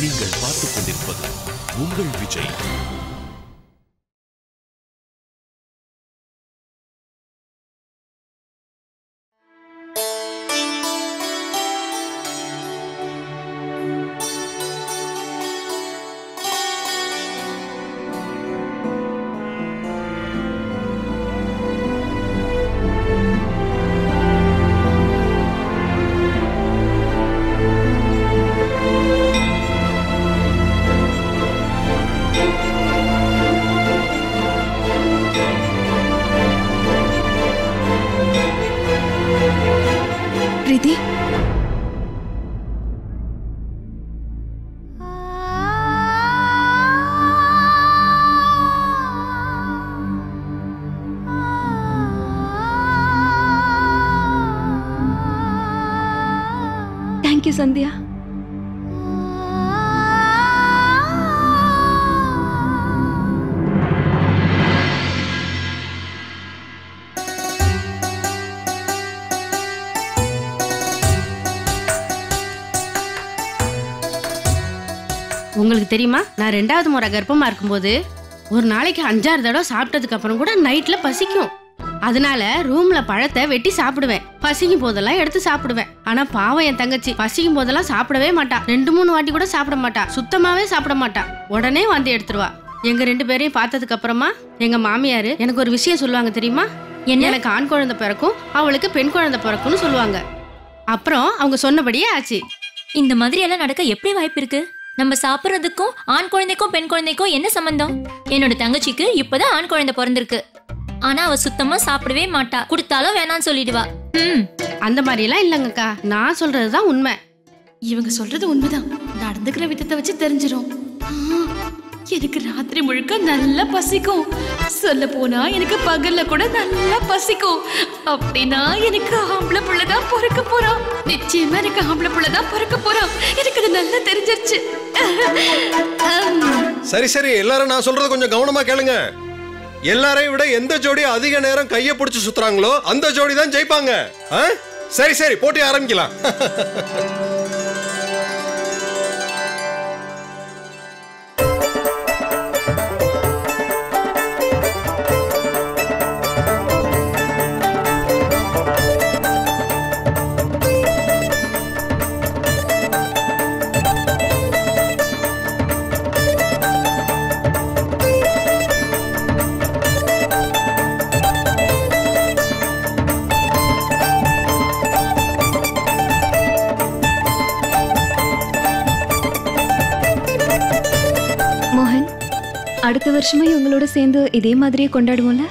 நீங்கள் பார்த்துக் கொண்டிருப்பது உங்கள் விஜய். பிரீத்தி, தேங்க்யூ சந்தியா. உங்களுக்கு தெரியுமா, நான் 2வது முறை கர்ப்பமா இருக்கும்போது ஒரு நாளைக்கு 5-6 தடவை சாப்பிட்டதுக்கு அப்புறம் கூட நைட்ல பசிக்கும். அதனால ரூம்ல பழத்தை வெட்டி சாப்பிடுவேன். பசிக்கும் போதெல்லாம் எடுத்து சாப்பிடுவேன். ஆனா பாவம் என் தங்கச்சி பசிக்கும் போதெல்லாம் சாப்பிடவே மாட்டா. 2-3 வாட்டி கூட சாப்பிட மாட்டா. சுத்தமாவே சாப்பிட மாட்டா. உடனே வாந்தி எடுத்துருவா. எங்க 2 பேரையும் பார்த்ததுக்கு அப்புறமா எங்க மாமியாரு எனக்கு ஒரு விஷயம் சொல்லுவாங்க தெரியுமா? எனக்கு ஆண் குழந்தை பிறக்கும், அவளுக்கு பெண் குழந்தை பிறக்கும்னு சொல்லுவாங்க. அப்புறம் அவங்க சொன்னபடியே ஆச்சு. இந்த மாதிரி எல்லாம் நடக்க எப்படி வாய்ப்பு இருக்கு? நம்ம சாப்பிட்றதுக்கும் ஆண் குழந்தைக்கும் பெண் குழந்தைக்கும் என்ன சம்பந்தம்? என்னோட தங்கச்சிக்கு இப்பதான் ஆண் குழந்தை பிறந்திருக்கு. ஆனா அவ சுத்தமா சாப்பிடவே மாட்டா. கொடுத்தாலும் வேணான்னு சொல்லிடுவா. அந்த மாதிரி எல்லாம் இல்லங்கக்கா, நான் சொல்றதுதான் உண்மை. இவங்க சொல்றது உண்மைதான். நடந்துக்கிற விதத்தை வச்சு தெரிஞ்சிடும். எனக்கு ராத்திரி முழுக்க நல்லா பசிக்கும். சொல்ல போனா எனக்கு பகல்ல கூட நல்லா பசிக்கும். அப்படின்னா எனக்கு ஆம்பளை பிள்ளைதான் பிறக்க போறான். நிச்சயமா எனக்கு ஆம்பளை பிள்ளைதான் பிறக்க போறான். எனக்கு அது நல்லா தெரிஞ்சிருச்சு. சரி சரி, எல்லாரும் நான் சொல்றது கொஞ்சம் கவனமா கேளுங்க. எல்லாரையும் விட எந்த ஜோடி அதிக நேரம் கையை பிடிச்சு சுத்துறாங்களோ அந்த ஜோடி தான் ஜெயிப்பாங்க. சரி சரி, போட்டி ஆரம்பிக்கலாம். அடுத்த வருஷமே உங்களோட சேர்ந்து இதே மாதிரியே கொண்டாடுவோம்ல?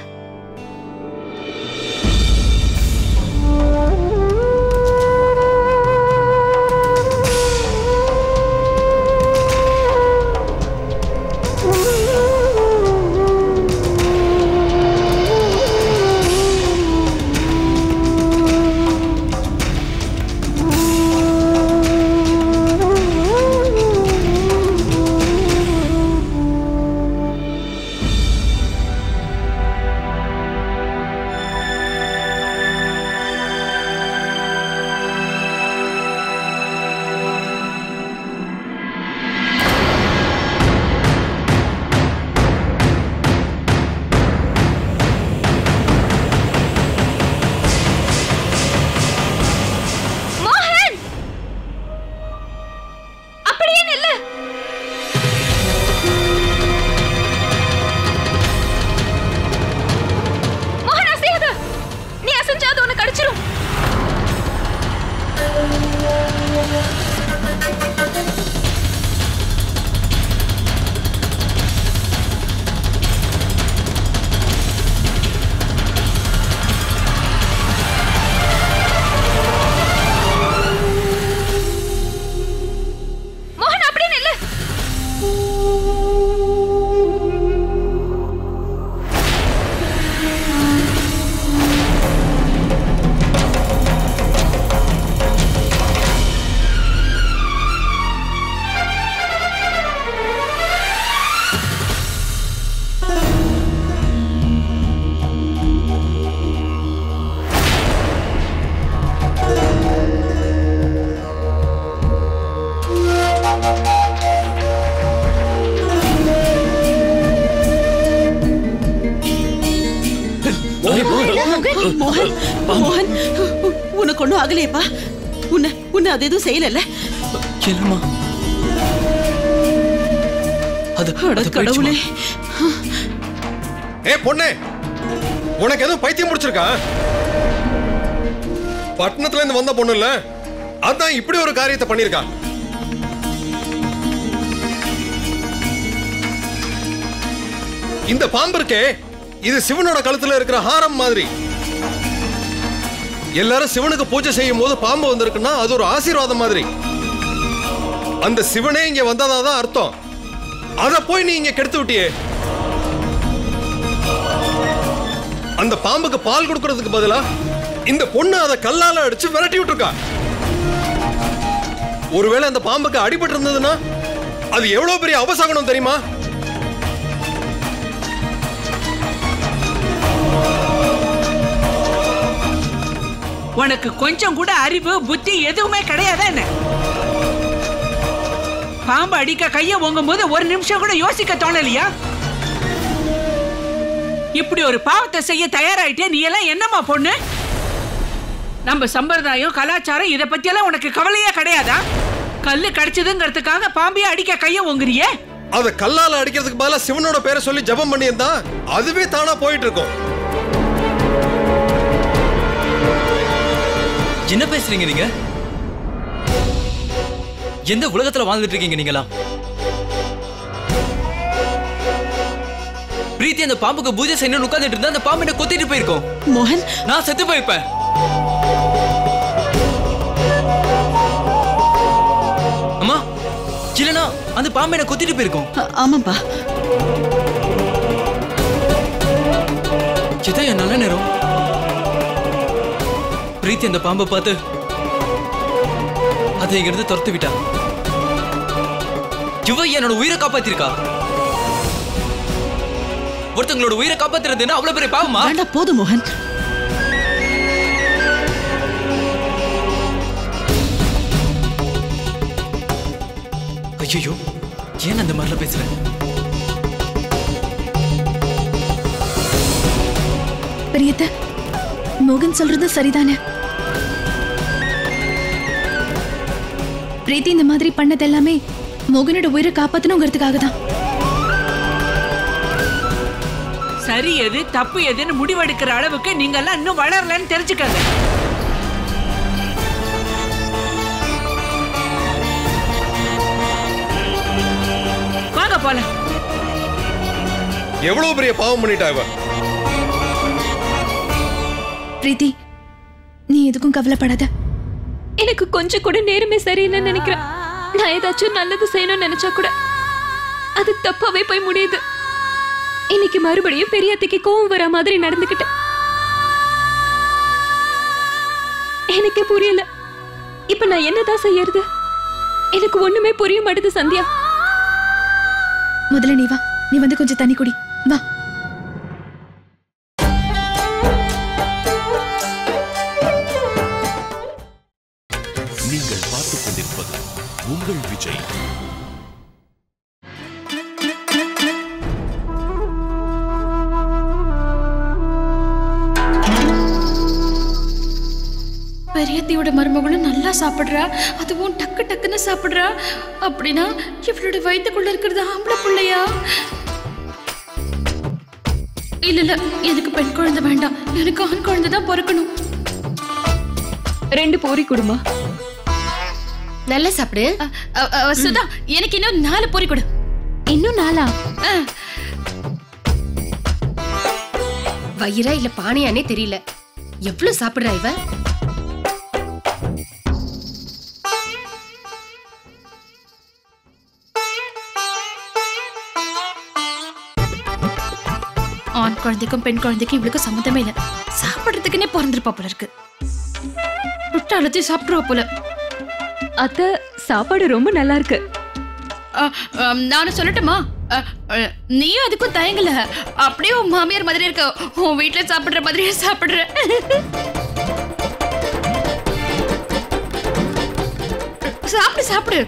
மோகன் மோகன் உனக்கு ஒண்ணும் ஆகலையப்பா? உன்னை அது எதுவும் செய்யல? இல்லம்மா. கடவுளே. பொண்ணே, உனக்கு எதுவும் பைத்தியம் முடிச்சிருக்கா? பட்டணத்துல இருந்து வந்த பொண்ணு இல்ல, அதான் இப்படி ஒரு காரியத்தை பண்ணிருக்கா. இந்த பாம்பு இருக்கே, இது சிவனோட கழுத்துல இருக்கிற ஹாரம் மாதிரி. எல்லாரும் சிவனுக்கு பூஜை செய்யும் போது பாம்பு வந்திருக்குன்னா அது ஒரு ஆசீர்வாதம் மாதிரி. அந்த சிவனே இங்க வந்ததாதான் அர்த்தம். அத போய் நீ இங்க கெடுத்து விட்டியே. அந்த பாம்புக்கு பால் கொடுக்கறதுக்கு பதிலா இந்த பொண்ணு அதை கல்லால அடிச்சு விரட்டி விட்டுருக்கா. ஒருவேளை அந்த பாம்புக்கு அடிபட்டு இருந்ததுன்னா அது எவ்வளவு பெரிய அபசகுனம் தெரியுமா? உனக்கு கொஞ்சம் கூட அறிவு புத்தி எதுவுமே கிடையாதா என்ன? பாம்பு அடிக்க கைய ஓங்கும் போது ஒரு நிமிஷம் கூட யோசிக்க தோணலையா? இப்படி ஒரு பாவத்தை செய்ய தயாராயிட்டே நீ எல்லாம் என்னமா பொண்ணு? நம்ம சம்பிரதாயம் கலாச்சாரம் இத பத்தி எல்லாம் உனக்கு கவலையா கிடையாதா? கல்லு கிடைச்சதுங்கிறதுக்காக பாம்பியை அடிக்க கைய ஓங்குறியே. அத கல்லால அடிக்கிறதுக்கு பதிலா சிவனோட பேரை சொல்லி ஜபம் பண்ணியிருந்தா அதுவே தானா போயிட்டு இருக்கும். என்ன பேசுறீங்க நீங்க? எந்த உலகத்துல வாழ்ந்துட்டு இருக்கீங்க நீங்களா? பிரீத்தி அந்த பாம்புக்கு பூஜை செய்யணும்னு உட்கார்ந்துட்டு இருந்தா அந்த பாம்பு என்ன கொத்திட்டு போயிருக்கோம். மோகன், நான் செத்து போயிருப்பேன். அம்மா, இல்லனா அந்த பாம்பு என்ன கொத்திட்டு போயிருக்கோம். ஆமாப்பா. இதான் என் நல்ல நேரம். பிரீத்தி அந்த பாம்பை பார்த்து அதை இங்கிருந்து துரத்து விட்டா. இவ என்னோட உயிரை காப்பாத்திருக்கா. ஒருத்தங்களோட உயிரை காப்பாத்துறதுன்னு அவ்வளவு பெரிய பாவமா? வேண்டாம், போதும் மோகன். ஐயோ, ஏன் அந்த மாதிரில பேசுறேன்? பெரியத்த, மோகன் சொல்றது சரிதானே? பிரீத்தி இந்த மாதிரி பண்ணது எல்லாமே மோகனோட உயிரை காப்பாத்தணுங்கிறதுக்காக தான். சரி எது தப்பு எதுன்னு முடிவெடுக்கிற அளவுக்கு நீங்க எல்லாம் இன்னும் வளரலன்னு தெரிஞ்சுக்கங்க. வாங்க போலாம். எவ்வளவு பெரிய பாவம் பண்ணிட்டா இவ. பிரீத்தி, நீ எதுக்கும் கவலைப்படாத. எனக்கு கொஞ்சம் கூட நேரமே சரியில்லைன்னு நினைக்கிறேன். நான் ஏதாச்சும் நல்லது செய்யணும்னு நினைச்சா கூட அது தப்பாவே போய் முடியுது. இன்னைக்கு மறுபடியும் பெரியத்தைக்கு கோவம் வர மாதிரி நடந்துக்கிட்டேன். எனக்கு புரியல, இப்ப நான் என்னதான் செய்யறது? எனக்கு ஒண்ணுமே புரிய மாட்டேது சந்தியா. முதல்ல நீ வா, நீ வந்து கொஞ்சம் தண்ணி குடி வா. நீங்கள் பார்த்துக் கொண்டிருப்பது உங்கள் விஜய். பெரியத்தியோட மருமகளும் நல்லா சாப்பிடுறா, அதுவும் டக்கு டக்குன்னு சாப்பிடுறா. அப்படின்னா இவளோட வயிற்றுக்குள்ள இருக்கிறது ஆம்பளை பிள்ளையா? இல்ல இல்ல, எனக்கு பெண் குழந்தை வேண்டாம், எனக்கு ஆண் குழந்தை தான் பிறக்கணும். 2 பூரி குடுமா. நல்லா சாப்பிடு. சுதா, எனக்கு இன்னும் 4 பூரி கொடு. இன்னும் 4? வயிறா இல்ல பானையானே தெரியல. எவ்வளவு சாப்பிடுறா இவ? ஆண் குழந்தைக்கும் பெண் குழந்தைக்கும் இவளுக்கு சம்மந்தமே இல்லை. சாப்பிடுறதுக்குன்னே பிறந்திருப்பா போல இருக்கு. விட்டாலத்தையும் சாப்பிடுவா போல. அத்தை, சாப்பாடு ரொம்ப நல்லா இருக்கு. நானும் சொல்லட்டுமா? நீயும் அதுக்கும் தயங்கல. அப்படியே உன் மாமியார் மாதிரி இருக்க. உன் வீட்டுல சாப்பிடுற மாதிரியே சாப்பிடுற. சாப்பிடு சாப்பிடு.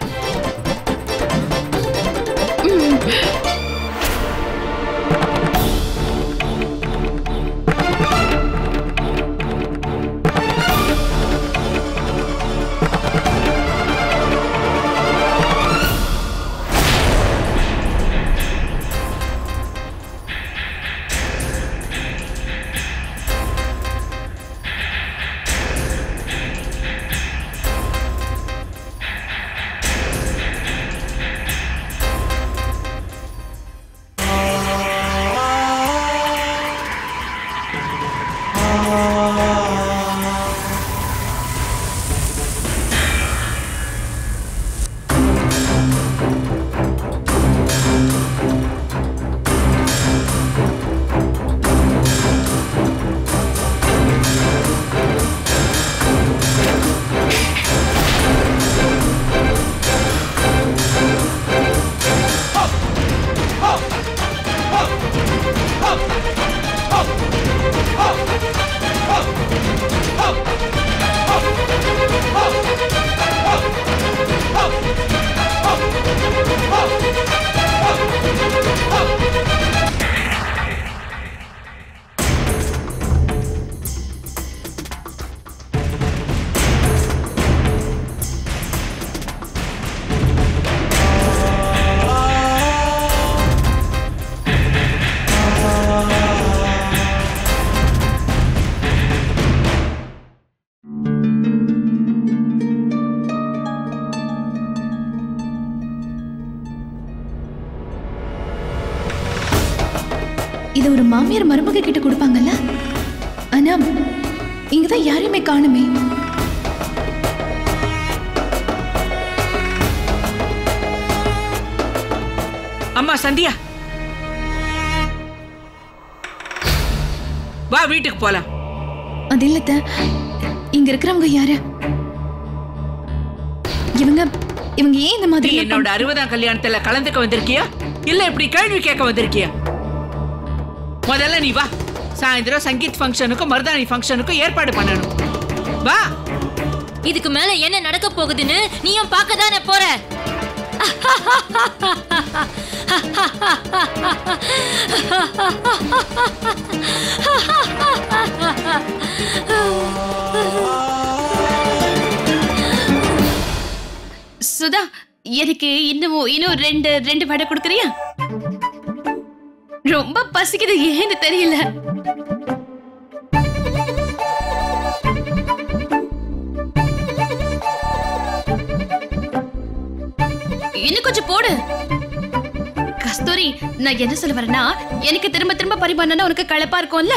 இதை ஒரு மாமியார் மருமக கிட்ட கொடுப்பாங்கல்ல. ஆனா இங்கதான் யாரையுமே காணுமே. அம்மா சந்தியா, வா வீட்டுக்கு போலாம். அது இல்லத்த, இங்க இருக்கிறவங்க யாரு? இவங்க இவங்க ஏன் இந்த மாதிரி? என்னோட 60ஆம் கல்யாணத்துல கலந்துக்க வந்திருக்கியா இல்ல இப்படி கேள்வி கேட்க வந்திருக்கியா? முதல்ல நீ வா. சாயந்தரம் சங்கீத் ஃபங்க்ஷனுக்கும் மருதாணி ஃபங்க்ஷனுக்கும் ஏற்பாடு பண்ணணும். வா. இதுக்கு மேல என்ன நடக்க போகுதுன்னு நீயும் பார்க்க தானே போற. சுதா, எனக்கு இன்னும் ரெண்டு வடை கொடுக்குறியா? ரொம்ப பசிக்குது, ஏன்னு தெரியல. இன்னும் கொஞ்சம் போடு. கஸ்தூரி, நான் என்ன சொல்ல வரேன்னா, எனக்கு திரும்ப திரும்ப பரிமாறினா உனக்கு களைப்பா இருக்கும்ல.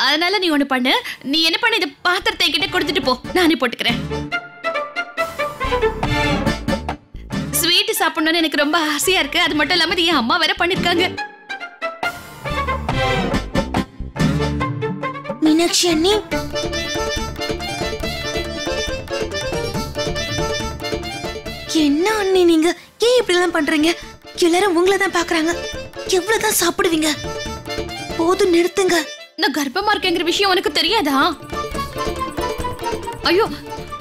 அதனால நீ ஒண்ணு பண்ணு. நீ என்ன பண்ணு, இந்த பாத்திரத்தை என்கிட்ட கொடுத்துட்டு போ, நானே போட்டுக்கிறேன். ஸ்வீட் சாப்பிடணும்னு எனக்கு ரொம்ப ஆசையா இருக்கு. அது மட்டும் இல்லாம என் அம்மா வேற பண்ணிருக்காங்க. மீனாட்சி அண்ணி, என்ன அண்ணி நீங்க ஏன் இப்படி எல்லாம் பண்றீங்க? எல்லாரும் உங்களை தான் பாக்குறாங்க. எவ்வளவுதான் சாப்பிடுவீங்க? போதும், நிறுத்துங்க. நான் கர்ப்பமா இருக்கேங்கிற விஷயம் உனக்கு தெரியாதா? ஐயோ,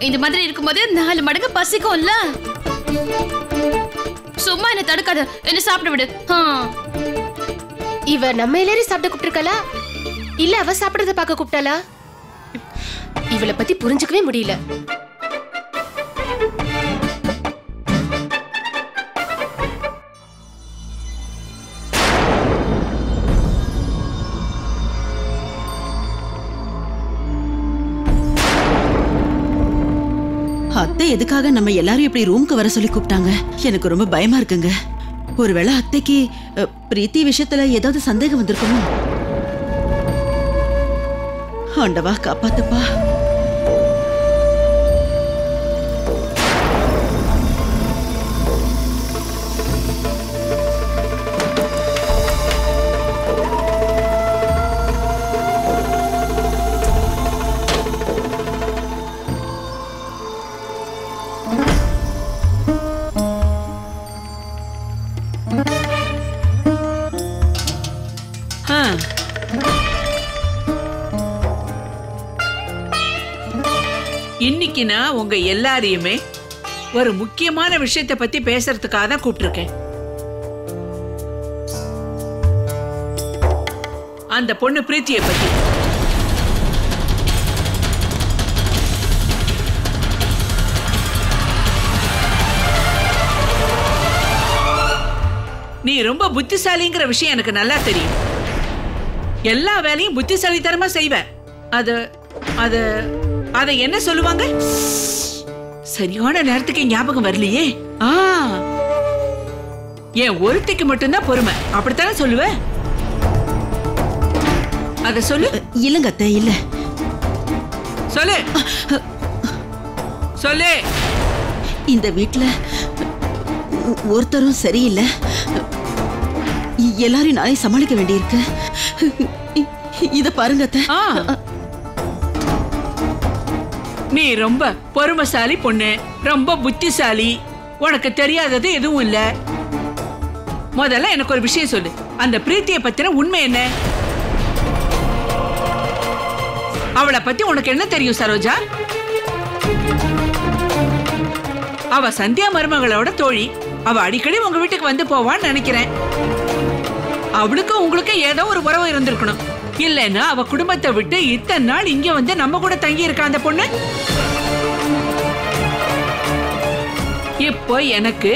இந்த மாதிரி இருக்கும்போது 4 மடங்கு பசிக்கும்ல. சும்மா என்ன தடுக்காத, என்ன சாப்பிட விடு. இவ நம்ம எல்லாரும் சாப்பிட கூப்பிட்டுருக்கலா இல்ல அவ சாப்பிடறத பார்க்க கூப்பிட்டாளா? இவளை பத்தி புரிஞ்சுக்கவே முடியல. அத்தை எதுக்காக நம்ம எல்லாரும் இப்படி ரூம்க்கு வர சொல்லி கூப்பிட்டாங்க? எனக்கு ரொம்ப பயமா இருக்குங்க. ஒருவேளை அத்தைக்கு பிரீத்தி விஷயத்துல ஏதாவது சந்தேகம் வந்திருக்குமோ? ஆண்டவா காப்பாத்துப்பா. இன்னைக்கு நான் உங்க எல்லாரையுமே ஒரு முக்கியமான விஷயத்தை பத்தி பேசுறதுக்காக தான் கூப்பிட்டிருக்கேன். அந்த பொண்ணு பிரீத்தியை பத்தி. நீ ரொம்ப புத்திசாலிங்கிற விஷயம் எனக்கு நல்லா தெரியும். எல்லா வேலையும் புத்திசாலித்தனமா செய்வ. அத என்ன சொல்லுவாங்க? சரியான நேரத்துக்கு ஞாபகம் வரலையே. ஏன் ஒருத்திக்கு மட்டும்தான் பொறுமை, அப்படித்தானே சொல்லுவ? அத சொல்லு. இல்லங்க அத்தை, இல்ல. சொல்லு சொல்லு. இந்த வீட்ல ஒருத்தரும் சரியில்லை. எல்லாரையும் நானே சமாளிக்க வேண்டியிருக்கு. இத பாருங்க அத்தை. நீ ரொம்ப பொறுமைசாலி பொண்ணு, ரொம்ப புத்திசாலி. உனக்கு தெரியாதது எதுவும் இல்ல. முதல்ல எனக்கு ஒரு விஷயம் சொல்லு. அந்த பிரீத்தியை பத்தின உண்மை என்ன? அவளை பத்தி உனக்கு என்ன தெரியும் சரோஜா? அவ சந்தியா மருமகளோட தோழி. அவ அடிக்கடி உங்க வீட்டுக்கு வந்து போவான்னு நினைக்கிறேன். அவளுக்கு உங்களுக்கு ஏதோ ஒரு உறவு இருந்திருக்கணும். இல்லைன்னா அவ குடும்பத்தை விட்டு இத்தனை நாள் இங்க வந்து நம்ம கூட தங்கி இருக்கா அந்த பொண்ணு. இப்போ எனக்கு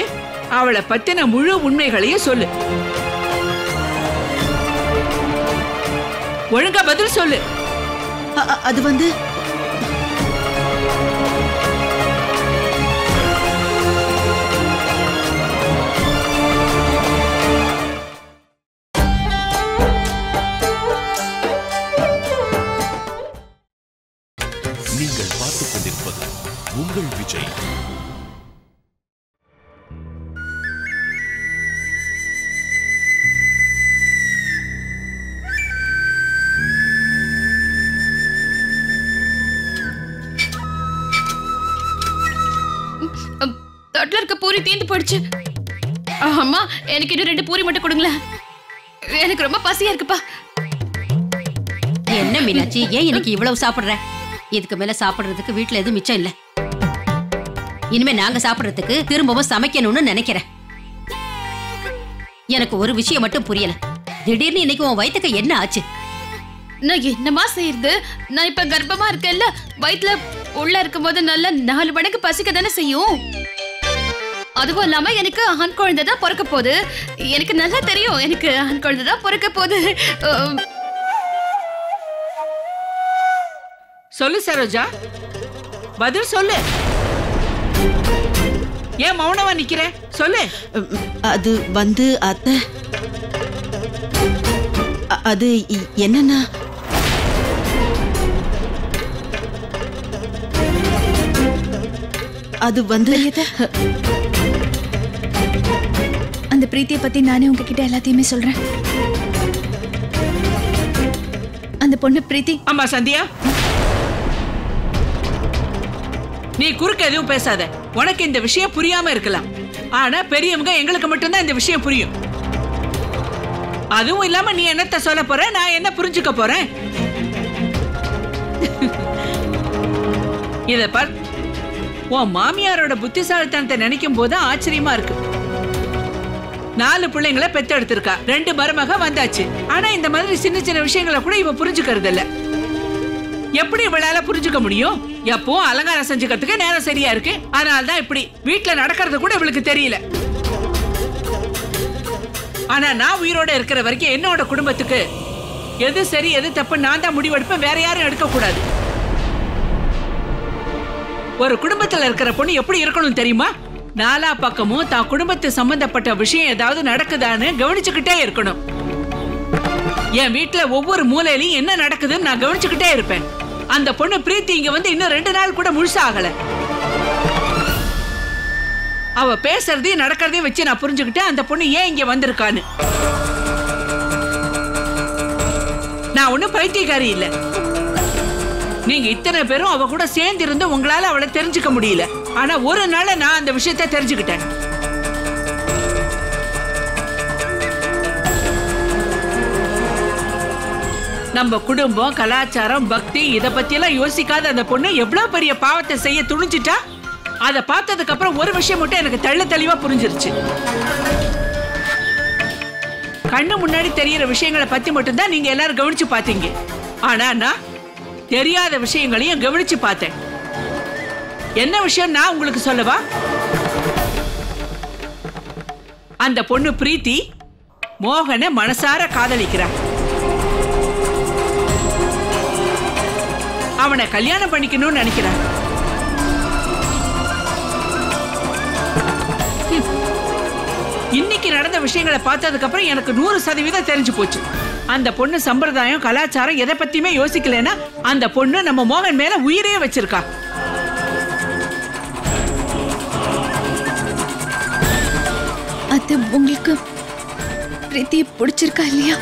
அவளை பத்தின முழு உண்மைகளையும் சொல்லு. ஒழுங்கா பதில் சொல்லு. அது வந்து தட்டுல இருக்க பூரி தீந்து போயிடுச்சு. அம்மா எனக்கு இன்னும் 2 பூரி மட்டும் கொடுங்களேன். எனக்கு ரொம்ப பசியா இருக்குப்பா. என்ன மீனாட்சி, ஏன் இன்னைக்கு இவ்வளவு சாப்பிடுற? இதுக்கு மேல சாப்பிடுறதுக்கு வீட்டுல எதுவும் மிச்சம் இல்ல. இனிமே நாங்க சாப்பிடுறதுக்கு திரும்பவும் சமைக்கணும்னு நினைக்கிறேன். எனக்கு ஒரு விஷயம் மட்டும் புரியல. திடீர்னு இன்னைக்கு உன் வயித்துக்கு என்ன ஆச்சு? நான் என்னமா செய்யறது? நான் இப்ப கர்ப்பமா இருக்கேன்ல, வயிற்றுல உள்ள இருக்கும்போது நல்லா 4 மடங்கு பசிக்க தானே செய்யும். அதுவும் இல்லாம எனக்கு ஆண் குழந்தை தான் பிறக்க போகுது. எனக்கு நல்லா தெரியும், எனக்கு ஆண் குழந்தை தான் பிறக்க போகுது. சொல்லு சரோஜா, பதில் சொல்லு. ஏன் மௌனமா நிக்கிற? சொல்லு. அது வந்து அத்தை, அது என்னன்னா, அது வந்து அந்த பிரீத்தியை பத்தி நானே உங்ககிட்ட எல்லாத்தையுமே சொல்றேன். அந்த பொண்ணு பிரீத்தி. அம்மா சந்தியா, நீ குறுக்க எதுவும் பேசாத. உனக்கு இந்த விஷயம் புரியாம இருக்கலாம், ஆனா பெரியவங்க எங்களுக்கு மட்டும்தான் இந்த விஷயம் புரியும். அதுவும் இல்லாம நீ என்னத்த சொல்ல போற, நான் என்ன புரிஞ்சுக்க போறேன்? இத பார், உன் மாமியாரோட புத்திசாலித்தனத்தை நினைக்கும் போது ஆச்சரியமா இருக்கு. 4 பிள்ளைங்களை பெத்தெடுத்திருக்கா, 2 மருமக வந்தாச்சு. ஆனா இந்த மாதிரி சின்ன சின்ன விஷயங்களை கூட இவ புரிஞ்சுக்கிறது இல்ல. எப்படி இவளால புரிஞ்சுக்க முடியும்? எப்போ அலங்காரம் செஞ்சுக்கிறதுக்கு நேரம் சரியா இருக்கு, அதனால்தான் இப்படி வீட்டுல நடக்கிறது கூட இவளுக்கு தெரியல. ஆனா நான் உயிரோட இருக்கிற வரைக்கும் என்னோட குடும்பத்துக்கு எது சரி எது தப்பு நான் தான் முடிவெடுப்பேன், வேற யாரும் எடுக்க கூடாது. ஒரு குடும்பத்துல இருக்கிற பொண்ணு எப்படி இருக்கணும் தெரியுமா? 4 பக்கமும் தான் குடும்பத்து சம்பந்தப்பட்ட விஷயம் ஏதாவது நடக்குதான்னு கவனிச்சுக்கிட்டே இருக்கணும். என் வீட்டுல ஒவ்வொரு மூலையிலையும் என்ன நடக்குதுன்னு நான் கவனிச்சுக்கிட்டே இருப்பேன். அந்த பொண்ணு பிரீத்தி இங்க வந்து இன்னும் 2 நாள் கூட முழுசா ஆகல. அவ பேசுறதையும் நடக்கிறதையும் வச்சு நான் புரிஞ்சுக்கிட்டேன் அந்த பொண்ணு ஏன் இங்க வந்திருக்கான்னு. நான் ஒன்னும் பைத்தியக்காரி இல்ல. நீங்க இத்தனை பேரும் அவ கூட சேர்ந்து இருந்து உங்களால அவளை தெரிஞ்சுக்க முடியல. ஆனா ஒரு நாள் நான் அந்த விஷயத்தை தெரிஞ்சுக்கிட்டேன். நம்ம குடும்பம், கலாச்சாரம், பக்தி இத பத்தி எல்லாம் யோசிக்காத அந்த பொண்ணு எவ்வளவு பெரிய பாவத்தை செய்ய துணிஞ்சிட்டா. அதை பார்த்ததுக்கு அப்புறம் ஒரு விஷயம் மட்டும் எனக்கு தெளிவா புரிஞ்சிருச்சு. கண்ணு முன்னாடி தெரியற விஷயங்களை பத்தி மட்டும்தான் நீங்க எல்லாரும் கவனிச்சு பாத்தீங்க. ஆனா நான் தெரியாத விஷயங்களையும் கவனிச்சு பார்த்தேன். என்ன விஷயம் நான் உங்களுக்கு சொல்லவா? அந்த பொண்ணு பிரீத்தி மோகனை மனசார காதலிக்கிறான். அவனை கல்யாணம் பண்ணிக்கணும்னு நினைக்கிறான். இன்னைக்கு நடந்த விஷயங்களை பார்த்ததுக்கு அப்புறம் எனக்கு 100% தெரிஞ்சு போச்சு. அந்த பொண்ணு சம்பிரதாயம், கலாச்சாரம் எதை பத்தியுமே யோசிக்கலன்னா அந்த பொண்ணு நம்ம மோகன் மேல உயிரே வச்சிருக்கா. அது உங்களுக்கு பிரீத்தியை பிடிச்சிருக்கா இல்லையா?